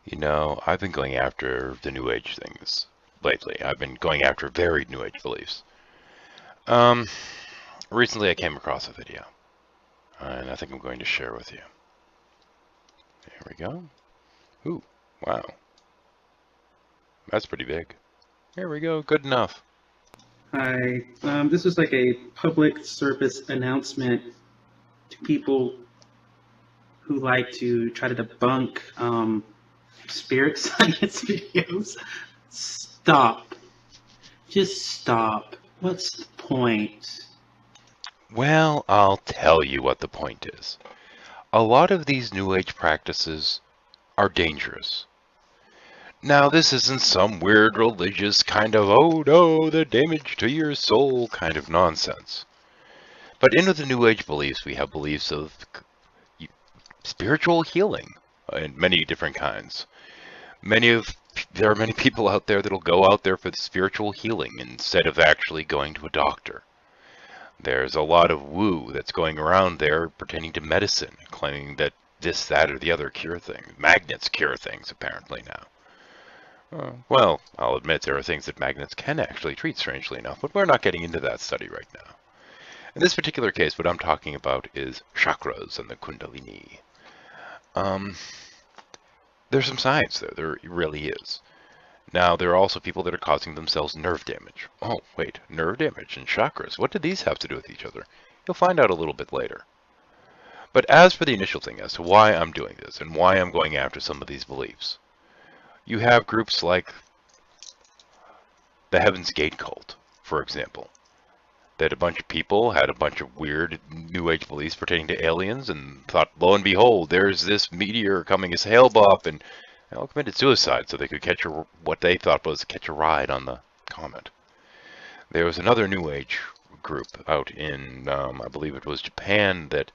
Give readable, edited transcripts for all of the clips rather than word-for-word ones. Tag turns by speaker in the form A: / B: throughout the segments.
A: You know, I've been going after the New Age things lately. I've been going after varied New Age beliefs. Um, Recently I came across a video, and I think I'm going to share with you. Here we go. Ooh, wow. That's pretty big. Here we go, good enough.
B: Hi, this is like a public service announcement to people who like to try to debunk spirit science videos. Stop. Just stop. What's the point?
A: Well, I'll tell you what the point is. A lot of these New Age practices are dangerous. Now, this isn't some weird religious kind of, oh no, the damage to your soul kind of nonsense. But into the New Age beliefs, we have beliefs of spiritual healing in many different kinds. There are many people out there that'll go out there for the spiritual healing instead of actually going to a doctor. There's a lot of woo that's going around there pertaining to medicine, claiming that this, that, or the other cure things. Magnets cure things, apparently, now. Well, I'll admit there are things that magnets can actually treat, strangely enough, but we're not getting into that study right now. In this particular case, what I'm talking about is chakras and the kundalini. Um, there's some science there. There really is. Now, there are also people that are causing themselves nerve damage. Oh, wait, nerve damage and chakras. What do these have to do with each other? You'll find out a little bit later. But as for the initial thing, as to why I'm doing this and why I'm going after some of these beliefs, you have groups like the Heaven's Gate cult, for example, that a bunch of people had a bunch of weird New Age beliefs pertaining to aliens and thought, lo and behold, there's this meteor coming as Hale-Bopp, and they all committed suicide so they could catch what they thought was catch a ride on the comet. There was another New Age group out in, I believe it was Japan, that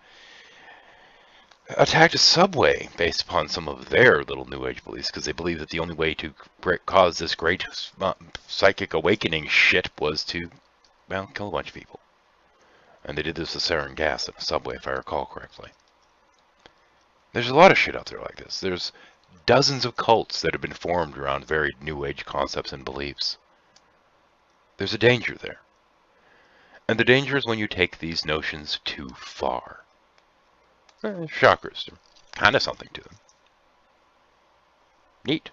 A: attacked a subway based upon some of their little New Age beliefs, because they believed that the only way to cause this great psychic awakening shit was to, well, kill a bunch of people. And they did this with sarin gas in a subway, if I recall correctly. There's a lot of shit out there like this. There's dozens of cults that have been formed around varied New Age concepts and beliefs. There's a danger there. And the danger is when you take these notions too far. Chakras, kind of something to them. Neat.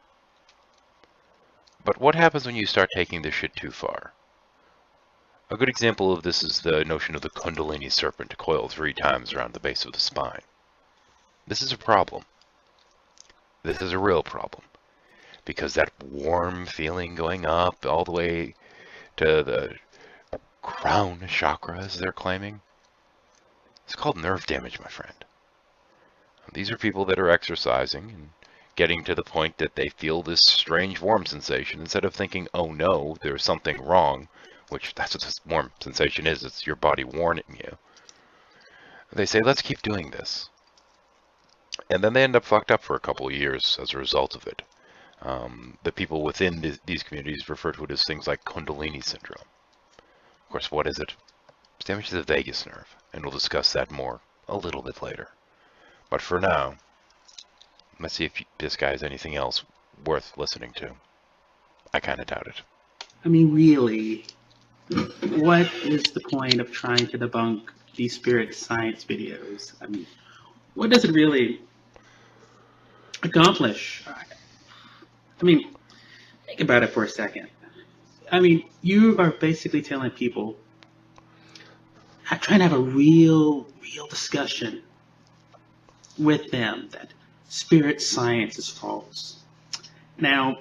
A: But what happens when you start taking this shit too far? A good example of this is the notion of the Kundalini serpent coiled 3 times around the base of the spine. This is a problem. This is a real problem. Because that warm feeling going up all the way to the crown chakra, as they're claiming, it's called nerve damage, my friend. These are people that are exercising and getting to the point that they feel this strange warm sensation. Instead of thinking, oh no, there's something wrong, which that's what this warm sensation is, it's your body warning you. They say, let's keep doing this. And then they end up fucked up for a couple of years as a result of it. The people within these communities refer to it as things like Kundalini syndrome. Of course, what is it? It's damage to the vagus nerve, and we'll discuss that more a little bit later. But for now, let's see if this guy has anything else worth listening to. I kind of doubt it.
B: I mean, really, what is the point of trying to debunk these spirit science videos? I mean, what does it really accomplish? I mean, think about it for a second. I mean, you are basically telling people, trying to have a real discussion with them that spirit science is false. Now,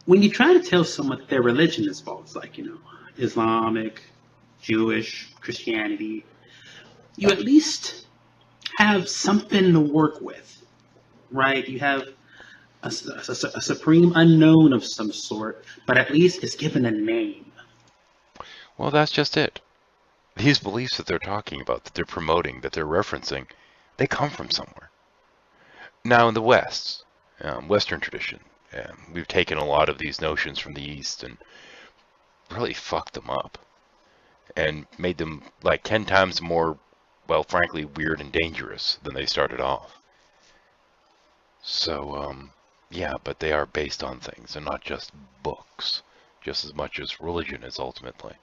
B: when you try to tell someone that their religion is false, like, Islamic, Jewish, Christianity, you at least have something to work with, right? You have a supreme unknown of some sort, but at least it's given a name.
A: Well, that's just it. These beliefs that they're talking about, that they're promoting, that they're referencing, they come from somewhere. Now, in the West, Western tradition, we've taken a lot of these notions from the East and really fucked them up and made them like 10 times more, well, frankly, weird and dangerous than they started off. So, yeah, but they are based on things and not just books, just as much as religion is ultimately.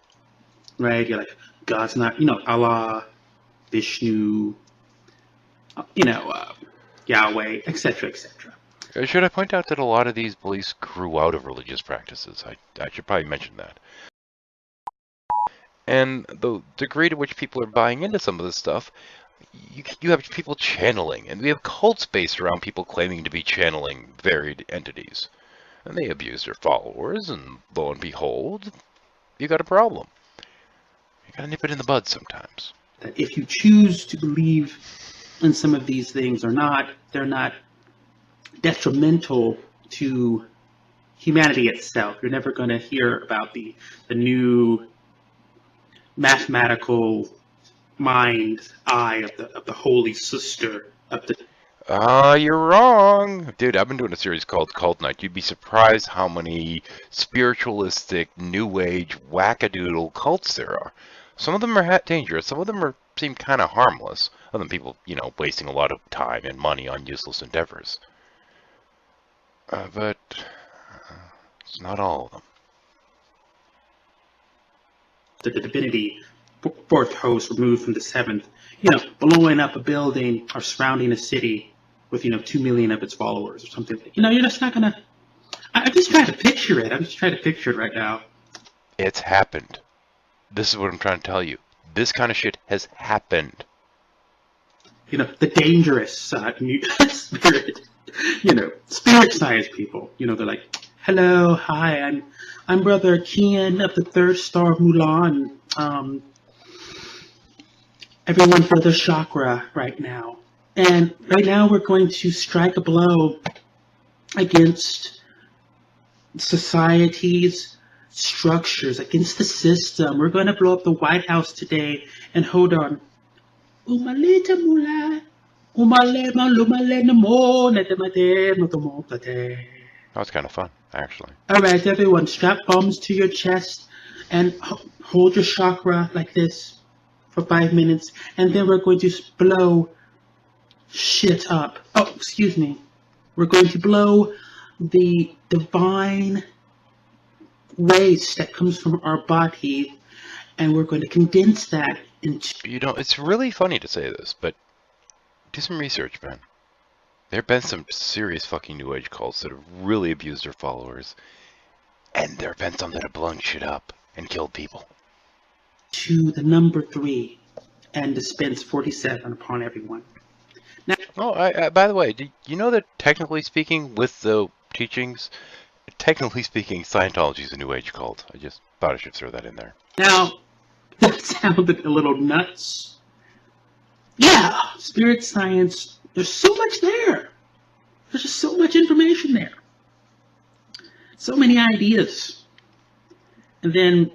B: Right? You're like, God's not, Allah, Vishnu, Yahweh, etc., etc.
A: Should I point out that a lot of these beliefs grew out of religious practices? I should probably mention that. And the degree to which people are buying into some of this stuff, you have people channeling, and we have cults based around people claiming to be channeling varied entities. And they abuse their followers, and lo and behold, you got a problem. You gotta nip it in the bud sometimes.
B: That if you choose to believe in some of these things or not, they're not detrimental to humanity itself. You're never going to hear about the new mathematical eye of the holy sister of the.
A: You're wrong. Dude, I've been doing a series called Cult Night. You'd be surprised how many spiritualistic, new age, wackadoodle cults there are. Some of them are dangerous. Some of them seem kind of harmless. Other than people, wasting a lot of time and money on useless endeavors. But it's not all of them.
B: The divinity, fourth host removed from the seventh, blowing up a building or surrounding a city with 2 million of its followers or something. You're just not gonna. I'm just trying to picture it. I'm just trying to picture it right now.
A: It's happened. This is what I'm trying to tell you. This kind of shit has happened.
B: The dangerous spirit, spirit science people. They're like, hello, hi, I'm Brother Kian of the third star Mulan. Everyone for the chakra right now. And right now we're going to strike a blow against society's structures, against the system. We're going to blow up the White House today. And hold on. That
A: was kind of fun, actually.
B: All right, everyone, strap bombs to your chest and hold your chakra like this for 5 minutes, and then we're going to blow shit up. Oh, excuse me. We're going to blow the divine waste that comes from our body, and we're going to condense that into...
A: It's really funny to say this, but do some research, man. There have been some serious fucking New Age cults that have really abused their followers, and there have been some that have blown shit up and killed people.
B: To the number 3 and dispense 47 upon everyone. Now,
A: by the way, do you know that technically speaking, with the teachings, technically speaking, Scientology is a New Age cult? I just thought I should throw that in there.
B: Now, that sounded a little nuts. Yeah, spirit science, there's so much there. There's just so much information there. So many ideas. And then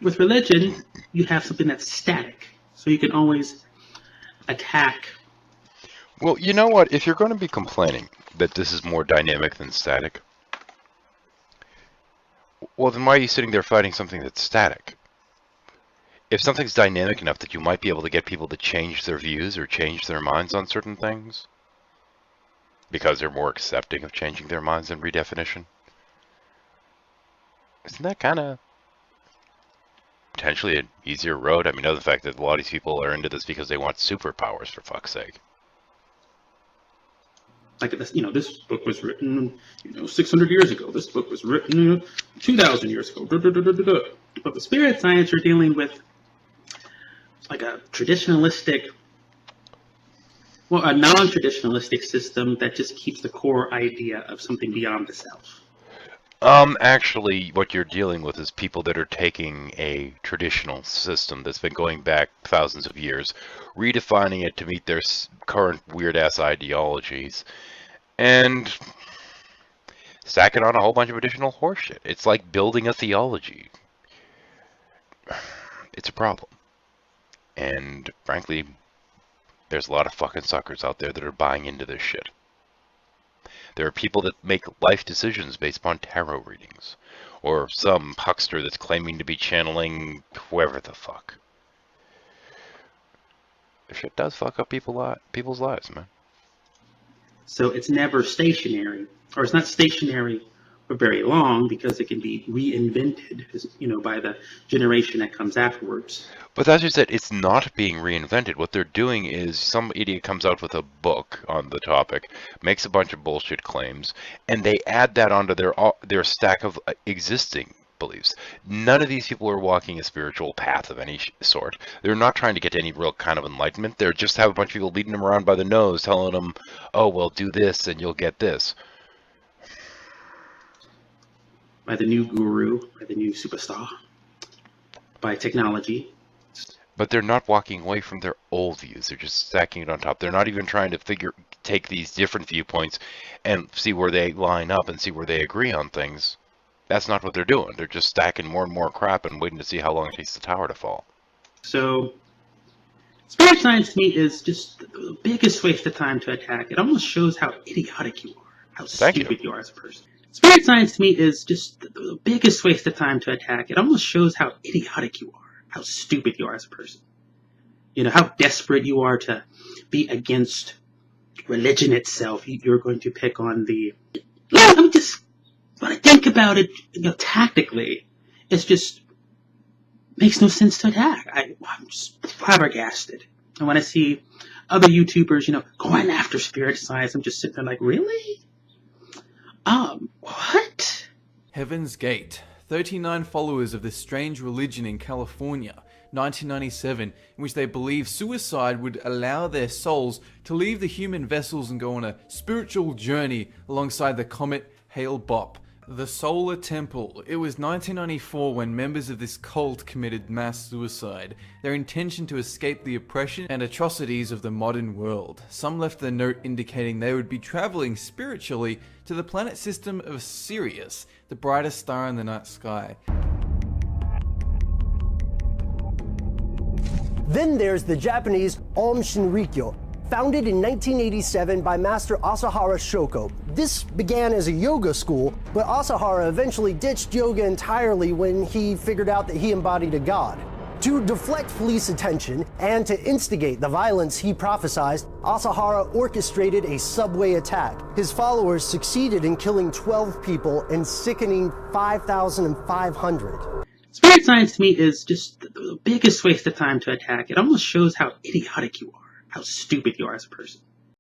B: with religion, you have something that's static. So you can always attack.
A: Well, you know what? If you're going to be complaining that this is more dynamic than static, well, then why are you sitting there fighting something that's static? If something's dynamic enough that you might be able to get people to change their views or change their minds on certain things, because they're more accepting of changing their minds and redefinition, isn't that kind of potentially an easier road? I mean, other than the fact that a lot of these people are into this because they want superpowers, for fuck's sake.
B: Like this, this book was written, 600 years ago. This book was written 2,000 years ago. But the spirit science, you're dealing with like a traditionalistic, a non-traditionalistic system that just keeps the core idea of something beyond the self.
A: Actually, what you're dealing with is people that are taking a traditional system that's been going back thousands of years, redefining it to meet their current weird-ass ideologies, and stacking on a whole bunch of additional horseshit. It's like building a theology. It's a problem. And, frankly, there's a lot of fucking suckers out there that are buying into this shit. There are people that make life decisions based upon tarot readings, or some huckster that's claiming to be channeling whoever the fuck. This shit does fuck up people's lives, man.
B: So it's never stationary, or it's not stationary for very long because it can be reinvented, by the generation that comes afterwards.
A: But as you said, it's not being reinvented. What they're doing is some idiot comes out with a book on the topic, makes a bunch of bullshit claims, and they add that onto their stack of existing beliefs. None of these people are walking a spiritual path of any sort. They're not trying to get any real kind of enlightenment. They just have a bunch of people leading them around by the nose, telling them, "Oh, well, do this and you'll get this."
B: By the new guru, by the new superstar, by technology.
A: But they're not walking away from their old views. They're just stacking it on top. They're not even trying to take these different viewpoints and see where they line up and see where they agree on things. That's not what they're doing. They're just stacking more and more crap and waiting to see how long it takes the tower to fall.
B: So, spirit science to me is just the biggest waste of time to attack. It almost shows how idiotic you are, how stupid you are as a person. Spirit science to me is just the biggest waste of time to attack. It almost shows how idiotic you are, how stupid you are as a person. How desperate you are to be against religion itself. You're going to pick on the... When I think about it, tactically, it's just makes no sense to attack. I'm just flabbergasted. And when I see other YouTubers, going after spirit science, I'm just sitting there like, really? What?
C: Heaven's Gate. 39 followers of this strange religion in California, 1997, in which they believe suicide would allow their souls to leave the human vessels and go on a spiritual journey alongside the comet Hale-Bopp. The Solar Temple. It was 1994 when members of this cult committed mass suicide, their intention to escape the oppression and atrocities of the modern world. Some left a note indicating they would be traveling spiritually to the planet system of Sirius, the brightest star in the night sky.
D: Then there's the Japanese Aum Shinrikyo, founded in 1987 by Master Asahara Shoko. This began as a yoga school, but Asahara eventually ditched yoga entirely when he figured out that he embodied a god. To deflect police attention and to instigate the violence he prophesized, Asahara orchestrated a subway attack. His followers succeeded in killing 12 people and sickening 5,500.
B: Spirit science to me is just the biggest waste of time to attack. It almost shows how idiotic you are, how stupid you are as a person.